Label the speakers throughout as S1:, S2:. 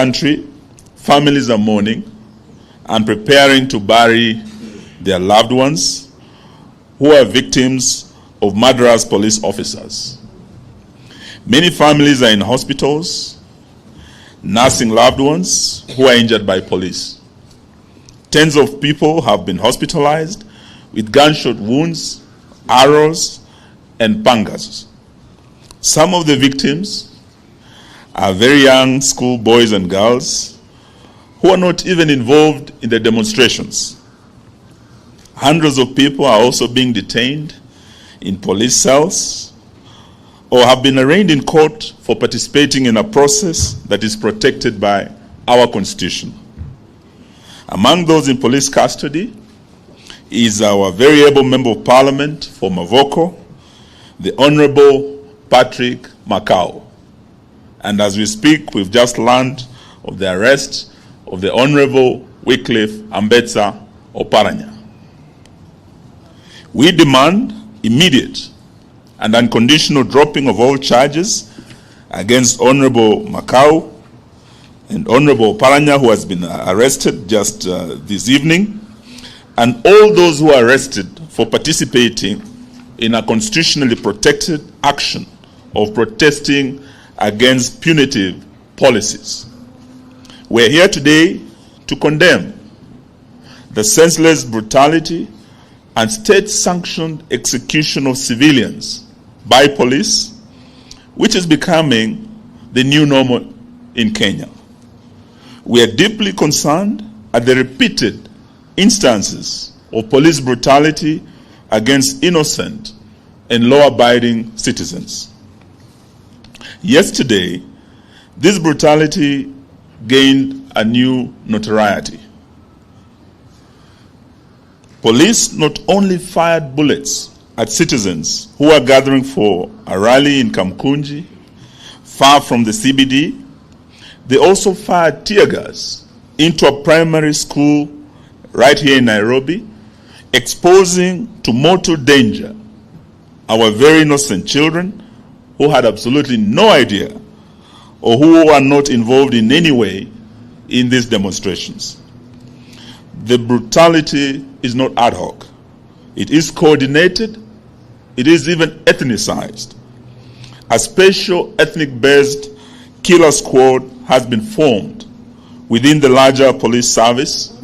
S1: country, families are mourning and preparing to bury their loved ones who are victims of murderous police officers. Many families are in hospitals, nursing loved ones who are injured by police. Tens of people have been hospitalized with gunshot wounds, arrows, and pangas. Some of the victims are very young school boys and girls who are not even involved in the demonstrations. Hundreds of people are also being detained in police cells or have been arraigned in court for participating in a process that is protected by our Constitution. Among those in police custody is our very able Member of Parliament for Mavoko, the Honorable Patrick Makau. And as we speak, we've just learned of the arrest of the Honorable Wycliffe Ambetsa Oparanya. We demand immediate and unconditional dropping of all charges against Honorable Makau and Honorable Oparanya, who has been arrested just this evening, and all those who are arrested for participating in a constitutionally protected action of protesting against punitive policies. We're here today to condemn the senseless brutality and state-sanctioned execution of civilians by police, which is becoming the new normal in Kenya. We are deeply concerned at the repeated instances of police brutality against innocent and law-abiding citizens. Yesterday, this brutality gained a new notoriety. Police not only fired bullets at citizens who are gathering for a rally in Kamkunji, far from the CBD, they also fired tear gas into a primary school right here in Nairobi, exposing to mortal danger our very innocent children who had absolutely no idea or who are not involved in any way in these demonstrations. The brutality is not ad hoc. It is coordinated. It is even ethnicized. A special ethnic-based killer squad has been formed within the larger police service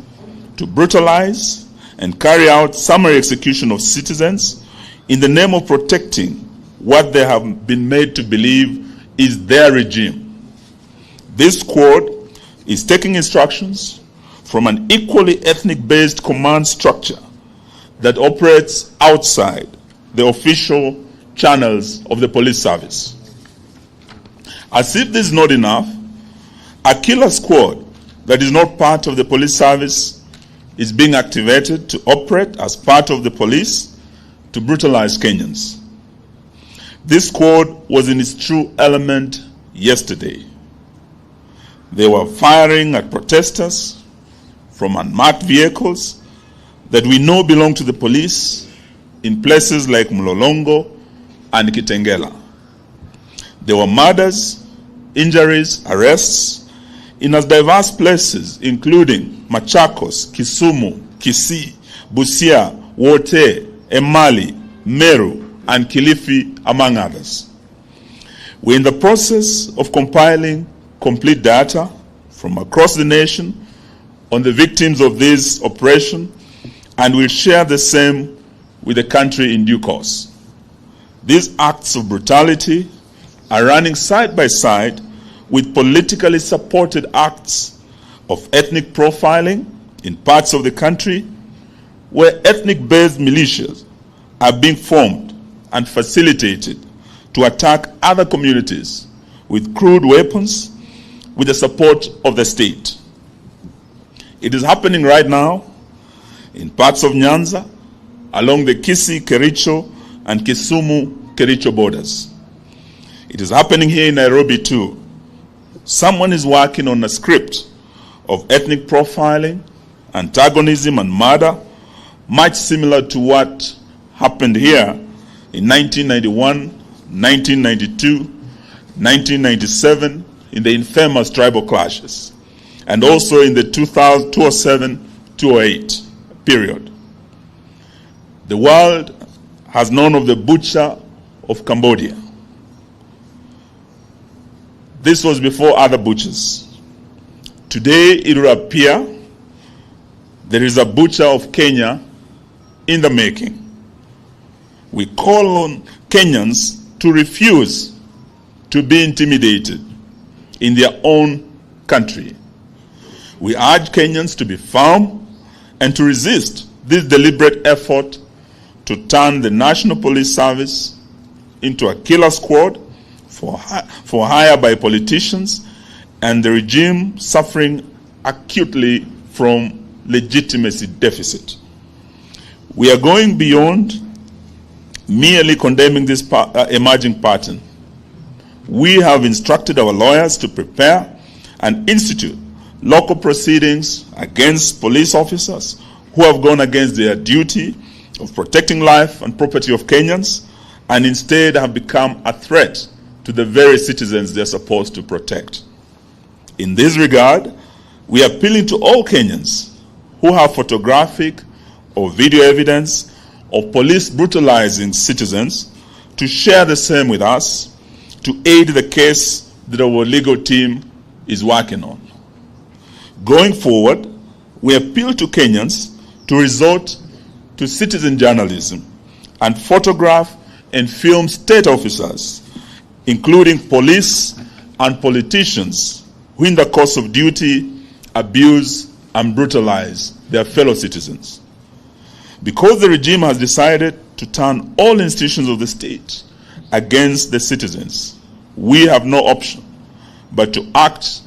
S1: to brutalize and carry out summary execution of citizens in the name of protecting what they have been made to believe is their regime. This squad is taking instructions from an equally ethnic-based command structure that operates outside the official channels of the police service. As if this is not enough, a killer squad that is not part of the police service is being activated to operate as part of the police to brutalize Kenyans. This squad was in its true element yesterday. They were firing at protesters from unmarked vehicles that we know belong to the police in places like Mlolongo and Kitengela. There were murders, injuries, arrests in as diverse places, including Machakos, Kisumu, Kisii, Busia, Wote, Emali, Meru, and Kilifi, among others. We're in the process of compiling complete data from across the nation on the victims of this operation, and we'll share the same with the country in due course. These acts of brutality are running side by side with politically supported acts of ethnic profiling in parts of the country where ethnic-based militias are being formed and facilitated to attack other communities with crude weapons with the support of the state. It is happening right now in parts of Nyanza, along the Kisii-Kericho and Kisumu-Kericho borders. It is happening here in Nairobi too. Someone is working on a script of ethnic profiling, antagonism, and murder, much similar to what happened here in 1991, 1992, 1997, in the infamous tribal clashes, and also in the 2007-2008 period. The world has known of the butcher of Cambodia. This was before other butchers. Today, it will appear there is a butcher of Kenya in the making. We call on Kenyans to refuse to be intimidated in their own country. We urge Kenyans to be firm and to resist this deliberate effort to turn the National Police Service into a killer squad for hire by politicians and the regime suffering acutely from legitimacy deficit. We are going beyond merely condemning this emerging pattern. We have instructed our lawyers to prepare and institute local proceedings against police officers who have gone against their duty of protecting life and property of Kenyans and instead have become a threat to the very citizens they're supposed to protect. In this regard, we are appealing to all Kenyans who have photographic or video evidence of police brutalizing citizens to share the same with us to aid the case that our legal team is working on. Going forward, we appeal to Kenyans to resort to citizen journalism and photograph and film state officers, including police and politicians who in the course of duty abuse and brutalize their fellow citizens. Because the regime has decided to turn all institutions of the state against the citizens, we have no option but to act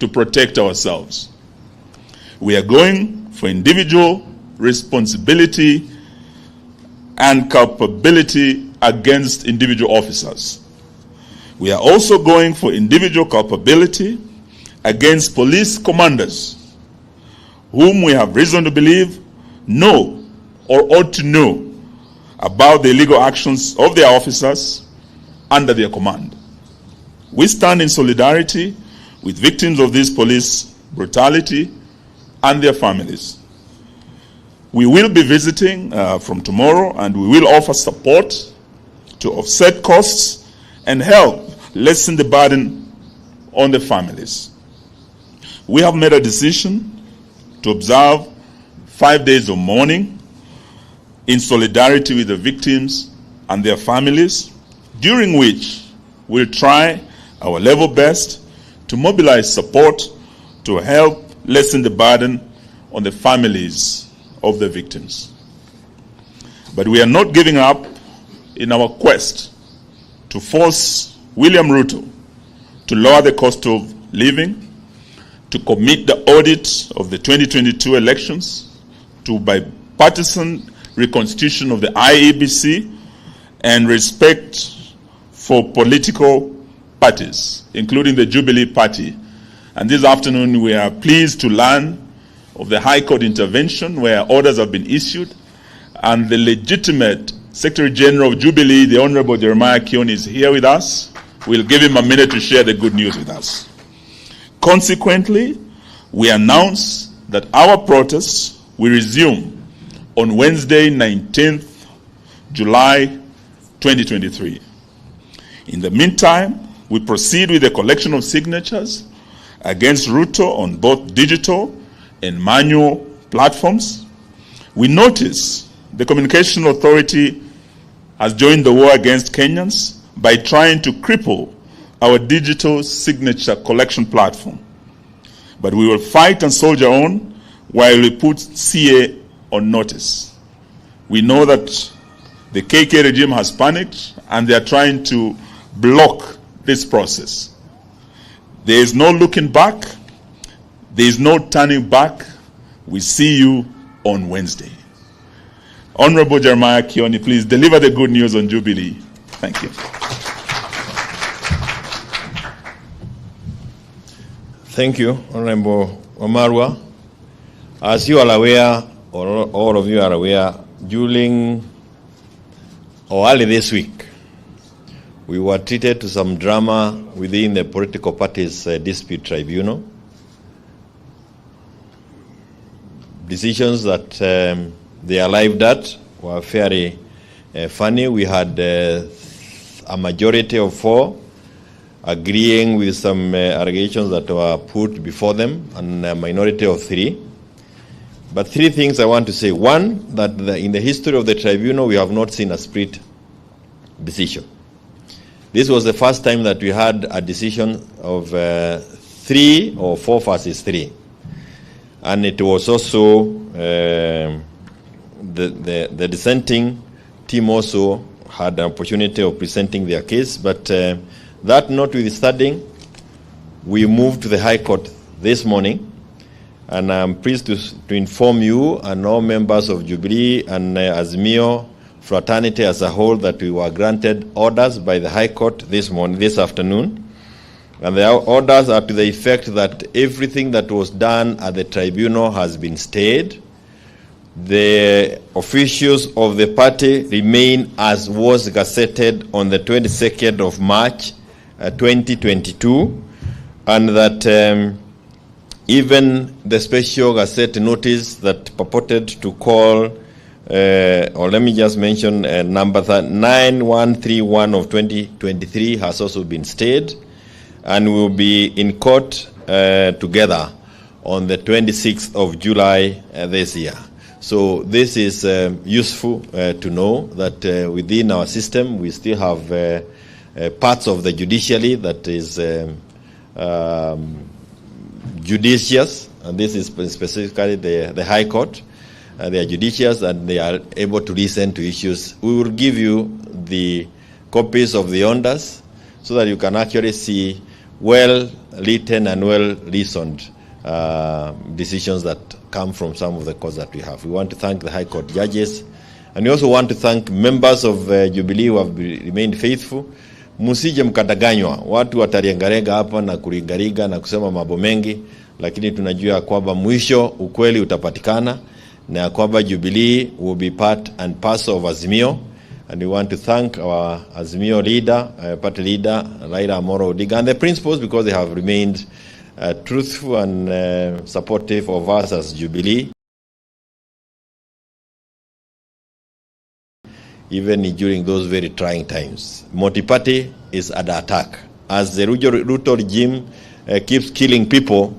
S1: to protect ourselves. We are going for individual responsibility and culpability against individual officers. We are also going for individual culpability against police commanders whom we have reason to believe know or ought to know about the illegal actions of their officers under their command. We stand in solidarity with victims of this police brutality and their families. We will be visiting from tomorrow, and we will offer support to offset costs and help lessen the burden on the families. We have made a decision to observe 5 days of mourning in solidarity with the victims and their families, during which we'll try our level best to mobilize support to help lessen the burden on the families of the victims. But we are not giving up in our quest to force William Ruto to lower the cost of living, to commit the audit of the 2022 elections, to bipartisan reconstitution of the IEBC, and respect for political parties, including the Jubilee Party. And this afternoon we are pleased to learn of the High Court intervention where orders have been issued, and the legitimate Secretary General of Jubilee, the Honorable Jeremiah Kioni, is here with us. We'll give him a minute to share the good news with us. Consequently, we announce that our protests will resume on Wednesday, 19th July 2023. In the meantime, we proceed with the collection of signatures against Ruto on both digital and manual platforms. We notice the Communication Authority has joined the war against Kenyans by trying to cripple our digital signature collection platform. But we will fight and soldier on while we put CA on notice. We know that the KK regime has panicked and they are trying to block this process. There is no looking back. There is no turning back. We see you on Wednesday. Honorable Jeremiah Kioni, please deliver the good news on Jubilee. Thank you.
S2: Thank you, Honorable Omarwa. As you are aware, or all of you are aware, during or early this week, we were treated to some drama within the political parties dispute tribunal. Decisions that they arrived at were very funny. We had a majority of 4 agreeing with some allegations that were put before them, and a minority of 3. But 3 things I want to say. One, that in the history of the tribunal, we have not seen a split decision. This was the first time that we had a decision of 3 or 4 versus 3. And it was also the dissenting team also had an opportunity of presenting their case. But that notwithstanding, we moved to the High Court this morning. And I'm pleased to inform you and all members of Jubilee and Azimio fraternity as a whole that we were granted orders by the High Court this afternoon. And the orders are to the effect that everything that was done at the tribunal has been stayed. The officials of the party remain as was gazetted on the 22nd of March 2022, and that even the special gazette notice that purported to call, or let me just mention number 9131 of 2023 has also been stayed, and will be in court together on the 26th of July this year. So this is useful to know that within our system we still have parts of the judiciary that is judicious, and this is specifically the High Court. They are judicious and they are able to listen to issues. We will give you the copies of the orders so that you can actually see well-written and well-reasoned decisions that come from some of the courts that we have. We want to thank the High Court judges, and we also want to thank members of Jubilee who have remained faithful. Musije mkadanganywa, watu watariangarega hapa na kuringariga na kusema mambo mengi, lakini tunajua kwamba mwisho ukweli utapatikana, na kwamba Jubilee will be part and parcel of Azimio. And we want to thank our Azimio leader, party leader, Raila Amolo Odinga, and the principals, because they have remained truthful and supportive of us as Jubilee, even during those very trying times. Multi-party is under attack. As the Ruto regime keeps killing people,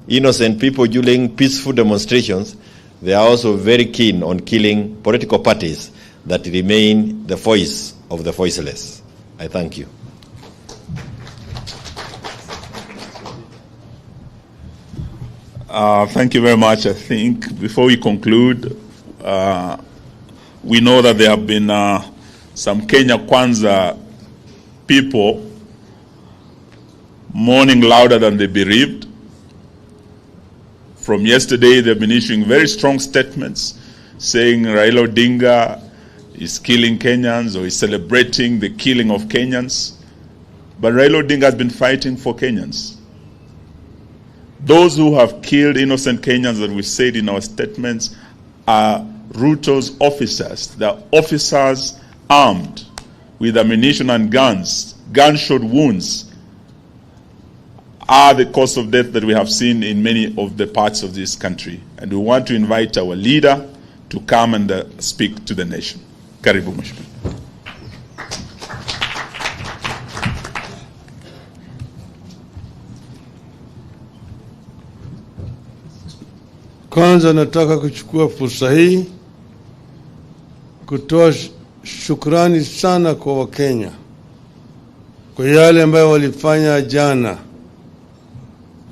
S2: innocent people during peaceful demonstrations, they are also very keen on killing political parties that remain the voice of the voiceless. I thank you.
S1: Thank you very much. I think before we conclude, we know that there have been some Kenya Kwanza people mourning louder than the bereaved. From yesterday, they've been issuing very strong statements saying Raila Odinga is killing Kenyans or is celebrating the killing of Kenyans. But Raila Odinga has been fighting for Kenyans. Those who have killed innocent Kenyans that we said in our statements are Ruto's officers. They're officers armed with ammunition and guns. Gunshot wounds are the cause of death that we have seen in many of the parts of this country. And we want to invite our leader to come and speak to the nation. Karibu Mheshimiwa.
S3: Kwanza nataka kuchukua fursa hii kutoa shukrani sana kwa Wakenya kwa yale ambayo walifanya jana.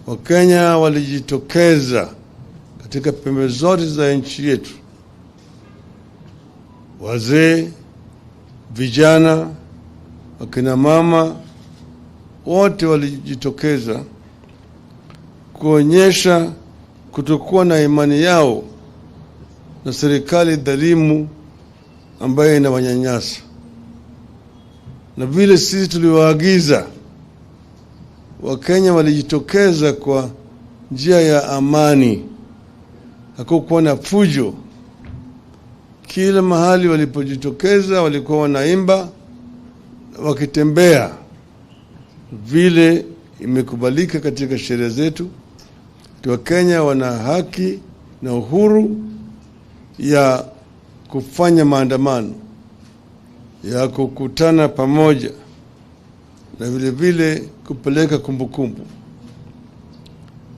S3: Wakenya walijitokeza katika pembe zote za nchi yetu. Wazee, vijana, wakina mama, wote walijitokeza kuonyesha kutokuwa na imani yao na serikali dhalimu ambayo inawanyanyasa. Na vile sisi tuliwaagiza, Wakenya walijitokeza kwa njia ya amani. Hakukuwa na fujo. Kila mahali walipojitokeza walikuwa wanaimba, wakitembea vile imekubalika katika sheria zetu. Wakenya wana haki na uhuru ya kufanya maandamano, ya kukutana pamoja na vile vile kupeleka kumbukumbu.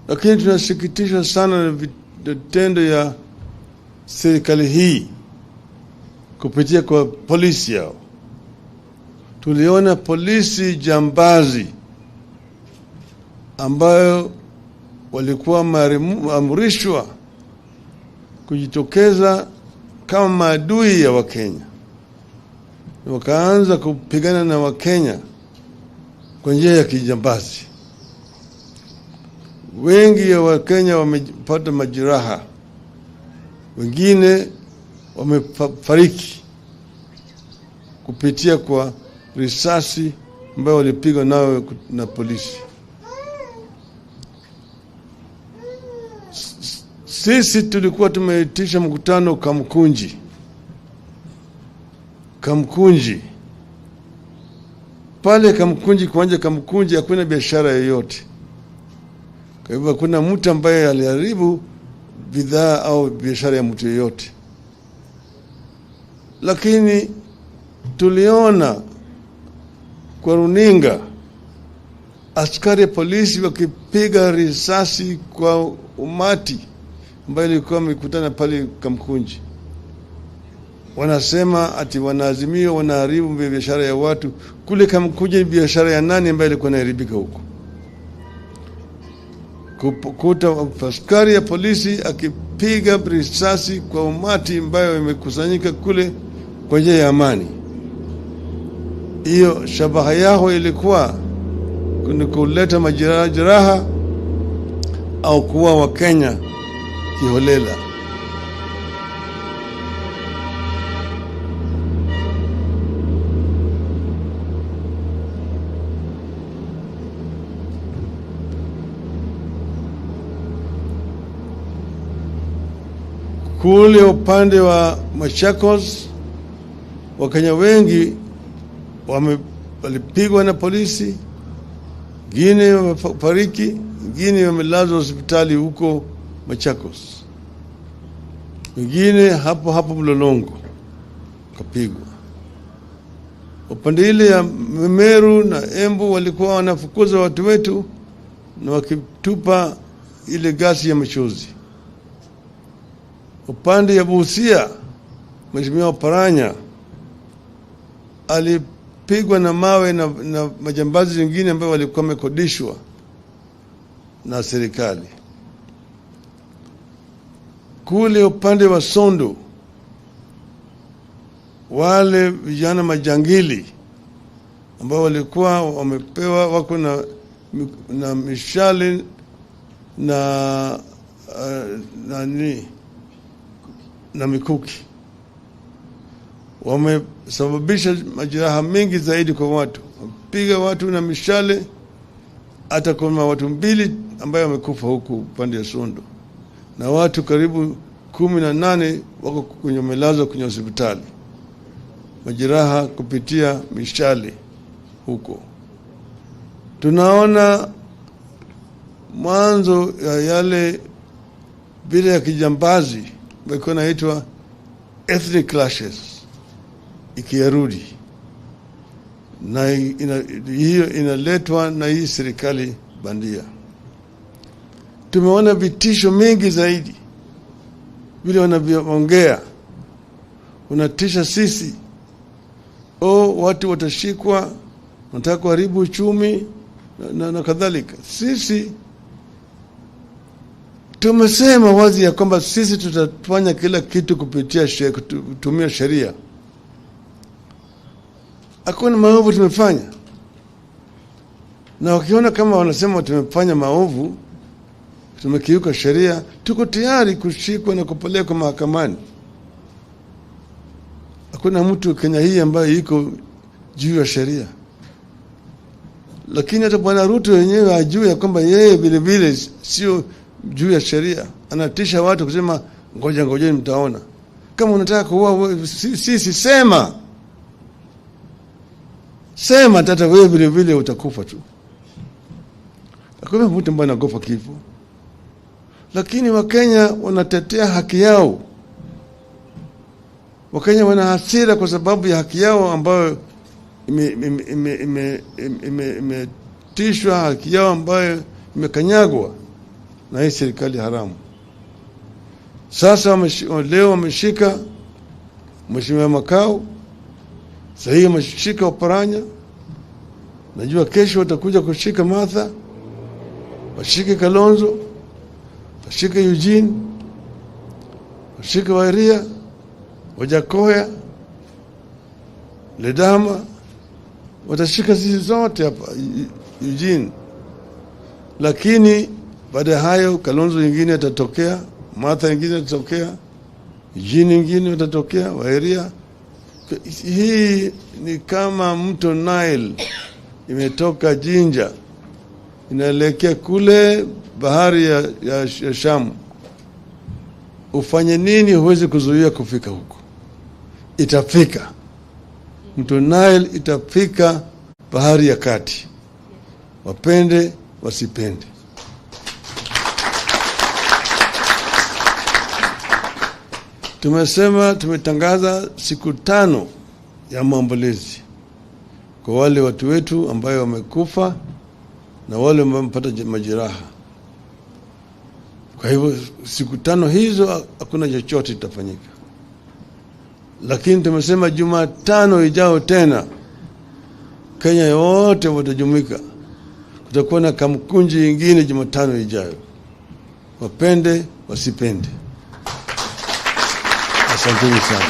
S3: Lakini tunasikitisha sana na vitendo ya serikali hii kupitia kwa polisi yao. Tuliona polisi jambazi ambayo walikuwa maamrishwa kujitokeza kama maadui ya Wakenya, wakaanza kupigana na Wakenya kwa njia ya kijambazi. Wengi ya Wakenya wamepata majeraha, wengine wamefariki kupitia kwa risasi ambayo walipigwa nayo na polisi. Sisi tulikuwa tumeitisha mkutano Kamkunji. Pale Kamkunji, kuanja Kamkunji hakuna biashara yoyote. Kwa hivyo hakuna mtu ambaye aliharibu bidhaa au biashara ya mtu yoyote. Lakini tuliona kwa runinga askari polisi wakipiga risasi kwa umati ambayo ilikuwa mikutana pale Kamkunji. Wanasema ati Azimio wanaharibu biashara ya watu. Kule Kamkunji biashara ya nani ambayo ilikuwa inaharibika huko? Kukuta askari ya polisi akipiga risasi kwa umati ambayo imekusanyika kule kwa njia ya amani. Hiyo shabaha yao ilikuwa ni kuleta majeraha au kuwa Wakenya kiholela. Kule upande wa Machakos, Wakenya wengi walipigwa na polisi, wengine wamefariki, wengine wamelazwa hospitali huko Machakos, wengine hapo Mlolongo kapigwa. Upande ile ya Meru na Embu walikuwa wanafukuza watu wetu na wakitupa ile gasi ya machozi. Upande ya Busia, Mheshimiwa Paranya alipigwa na mawe na majambazi wengine ambao walikuwa wamekodishwa na serikali. Kule upande wa Sondo, wale vijana majangili ambao walikuwa wamepewa wako na mishale na mikuki, wamesababisha majeraha mengi zaidi kwa watu. Wapiga watu na mishale, hata kuna watu 2 ambao wamekufa huku upande ya Sondo, na watu karibu 18 wako kwenye melazwa kwenye hospitali, majeraha kupitia mishale huko. Tunaona mwanzo ya yale bila ya kijambazi ambayo inaitwa ethnic clashes ikirudi, na hiyo inaletwa na hii serikali bandia. Tumeona vitisho mengi zaidi, vile wanavyoongea, unatisha sisi, watu watashikwa, wanataka kuharibu uchumi na kadhalika. Sisi tumesema wazi ya kwamba sisi tutafanya kila kitu kutumia sheria. Hakuna maovu tumefanya, na wakiona kama wanasema tumefanya maovu, tumekiuka sheria, tuko tayari kushikwa na kupelekwa mahakamani. Hakuna mtu Kenya hii ambaye iko juu ya sheria. Lakini hata Bwana Ruto yenyewe ajue ya kwamba yeye vile vile sio juu ya sheria. Anatisha watu kusema ngoja mtaona. Kama unataka kuua sisi, sema hata wewe vile vile utakufa tu. Hakuna mtu ambaye anagopa kifo. Lakini Wakenya wanatetea haki yao. Wakenya wana hasira kwa sababu ya haki yao ambayo imetishwa, haki yao ambayo imekanyagwa na hii serikali haramu. Sasa leo wameshika Mheshimiwa Makau, sahihi wameshika Oparanya. Najua kesho watakuja kushika Martha, washike Kalonzo, washike Eugene, washike Wairia, Wajakoya, Ledama, watashika sisi zote hapa Eugene. Lakini baada ya hayo Kalonzo nyingine atatokea, Martha nyingine atatokea, Eugene nyingine atatokea, Wairia. Hii ni kama mto Nile imetoka Jinja inaelekea kule bahari ya Shamu. Ufanye nini huwezi kuzuia kufika huko. Itafika. Mto Nile itafika bahari ya kati. Wapende wasipende. Tumetangaza siku 5 ya maombolezi kwa wale watu wetu ambao wamekufa na wale ambao wamepata majeraha. Kwa hivyo siku 5 hizo hakuna chochote kitafanyika. Lakini tumesema Jumatano ijao tena Kenya yote watajumuika. Kutakuwa na Kamkunji nyingine Jumatano ijayo. Wapende wasipende. Asanteni sana.